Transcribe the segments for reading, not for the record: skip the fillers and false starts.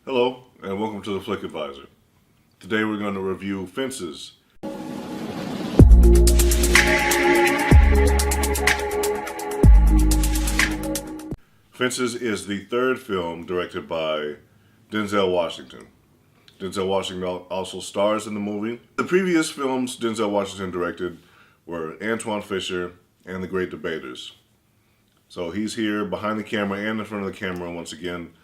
Hello, and welcome to the Flick Advisor. Today we're going to review Fences. Fences is the third film directed by Denzel Washington. Denzel Washington also stars in the movie. The previous films Denzel Washington directed were Antoine Fisher and The Great Debaters. So he's here behind the camera and in front of the camera once again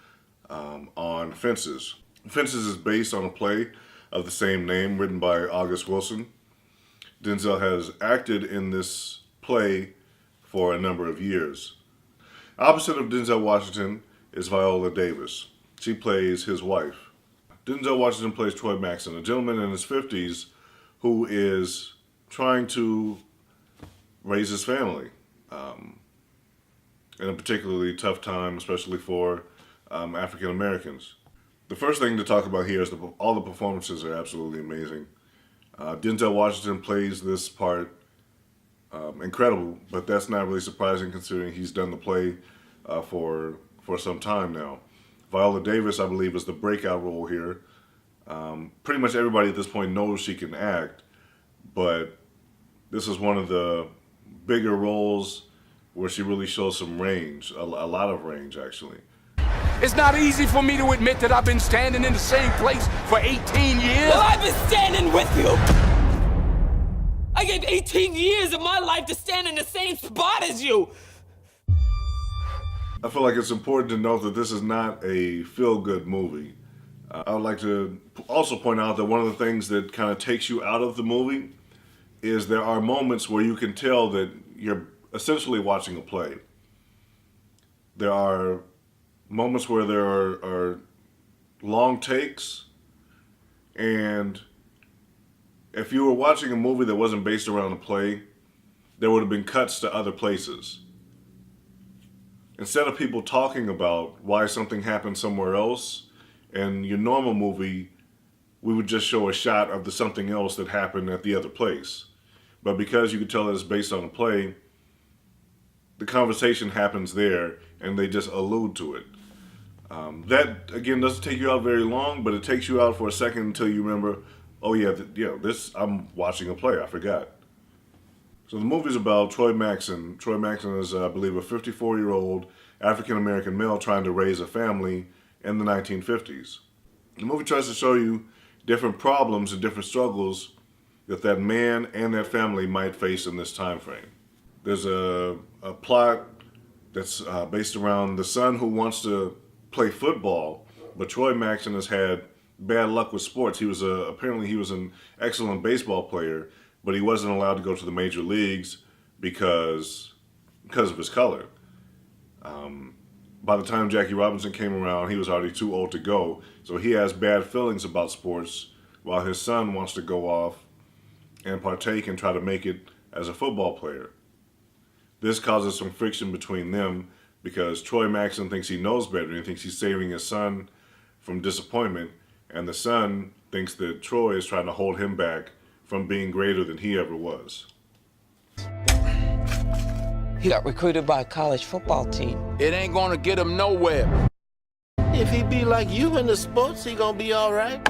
on Fences. Fences is based on a play of the same name written by August Wilson. Denzel has acted in this play for a number of years. Opposite of Denzel Washington is Viola Davis. She plays his wife. Denzel Washington plays Troy Maxson, a gentleman in his 50s who is trying to raise his family in a particularly tough time, especially for African Americans. The first thing to talk about here is all the performances are absolutely amazing. Denzel Washington plays this part incredible, but that's not really surprising considering he's done the play for some time now. Viola Davis, I believe, is the breakout role here. Pretty much everybody at this point knows she can act, but this is one of the bigger roles where she really shows some range, a lot of range actually. It's not easy for me to admit that I've been standing in the same place for 18 years. Well, I've been standing with you. I gave 18 years of my life to stand in the same spot as you. I feel like it's important to note that this is not a feel-good movie. I would like to also point out that one of the things that kind of takes you out of the movie is there are moments where you can tell that you're essentially watching a play. There are moments where there are long takes, and if you were watching a movie that wasn't based around a play, there would have been cuts to other places. Instead of people talking about why something happened somewhere else, in your normal movie, we would just show a shot of the something else that happened at the other place. But because you could tell that it's based on a play, the conversation happens there and they just allude to it. That, again, doesn't take you out very long, but it takes you out for a second until you remember, oh yeah, I'm watching a play, I forgot. So the movie's about Troy Maxson. Troy Maxson is, I believe, a 54-year-old African-American male trying to raise a family in the 1950s. The movie tries to show you different problems and different struggles that man and that family might face in this time frame. There's a plot that's based around the son who wants to play football, but Troy Maxson has had bad luck with sports. Apparently he was an excellent baseball player, but he wasn't allowed to go to the major leagues because of his color. By the time Jackie Robinson came around, he was already too old to go, so he has bad feelings about sports while his son wants to go off and partake and try to make it as a football player. This causes some friction between them because Troy Maxson thinks he knows better and he thinks he's saving his son from disappointment, and the son thinks that Troy is trying to hold him back from being greater than he ever was. He got recruited by a college football team. It ain't gonna get him nowhere. If he be like you in the sports, he gonna be all right.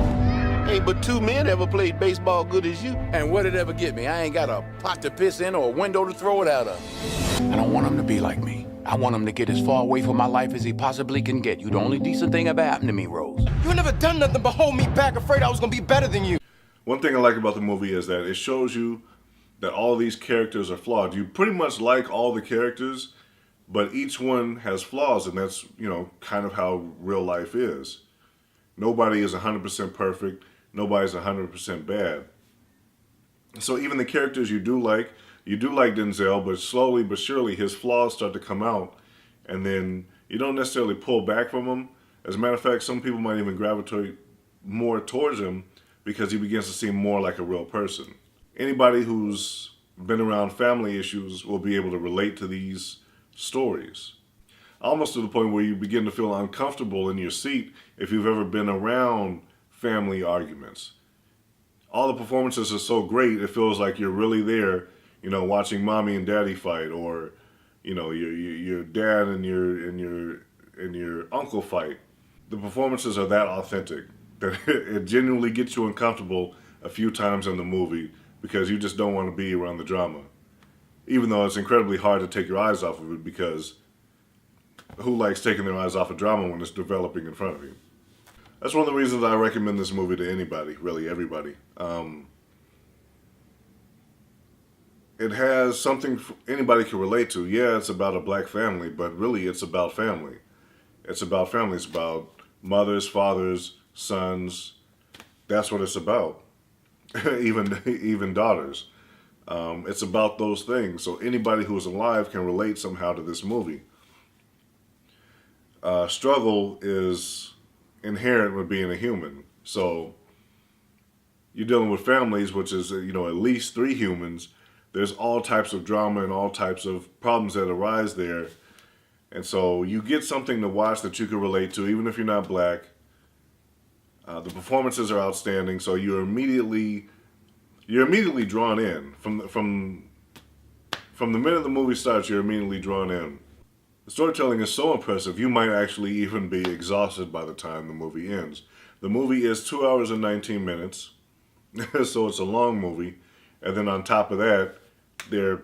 Ain't but two men ever played baseball good as you. And what it ever get me? I ain't got a pot to piss in or a window to throw it out of. I don't want him to be like me. I want him to get as far away from my life as he possibly can get. You the only decent thing ever happened to me, Rose. You never done nothing but hold me back, afraid I was gonna be better than you. One thing I like about the movie is that it shows you that all these characters are flawed. You pretty much like all the characters, but each one has flaws, and that's, kind of how real life is. Nobody is 100% perfect. Nobody's 100% bad. So even the characters you do like Denzel, but slowly but surely his flaws start to come out, and then you don't necessarily pull back from him. As a matter of fact, some people might even gravitate more towards him because he begins to seem more like a real person. Anybody who's been around family issues will be able to relate to these stories. Almost to the point where you begin to feel uncomfortable in your seat if you've ever been around family arguments. All the performances are so great, it feels like you're really there, watching mommy and daddy fight, or your dad and your uncle fight. the performances are that authentic that it genuinely gets you uncomfortable a few times in the movie because you just don't want to be around the drama. Even though it's incredibly hard to take your eyes off of it, because who likes taking their eyes off of drama when it's developing in front of you? That's one of the reasons I recommend this movie to anybody, really everybody. It has something anybody can relate to. Yeah, it's about a black family, but really it's about family. It's about family. It's about mothers, fathers, sons. That's what it's about. even daughters. It's about those things. So anybody who is alive can relate somehow to this movie. Struggle is inherent with being a human. So you're dealing with families, which is, at least 3 humans. There's all types of drama and all types of problems that arise there. And so you get something to watch that you can relate to, even if you're not black. The performances are outstanding, so you're immediately drawn in. From the minute the movie starts, you're immediately drawn in. The storytelling is so impressive, you might actually even be exhausted by the time the movie ends. The movie is 2 hours and 19 minutes, so it's a long movie. And then on top of that, they're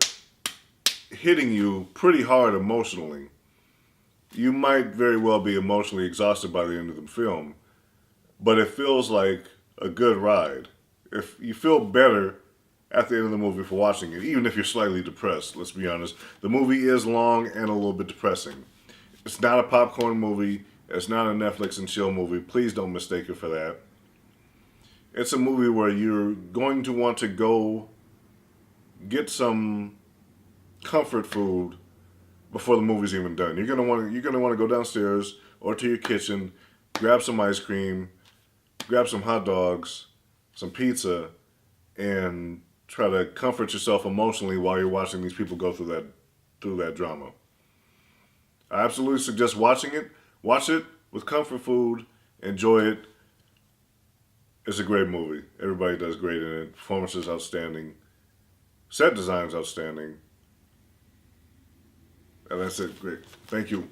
hitting you pretty hard emotionally. You might very well be emotionally exhausted by the end of the film, but it feels like a good ride. If you feel better at the end of the movie for watching it, even if you're slightly depressed, let's be honest. The movie is long and a little bit depressing. It's not a popcorn movie. It's not a Netflix and chill movie. Please don't mistake it for that. It's a movie where you're going to want to go get some comfort food before the movie's even done. You're gonna want to go downstairs or to your kitchen, grab some ice cream, grab some hot dogs, some pizza, and try to comfort yourself emotionally while you're watching these people go through that drama. I absolutely suggest watching it. Watch it with comfort food. Enjoy it. It's a great movie. Everybody does great in it. Performance is outstanding. Set design is outstanding. And that's it. Great. Thank you.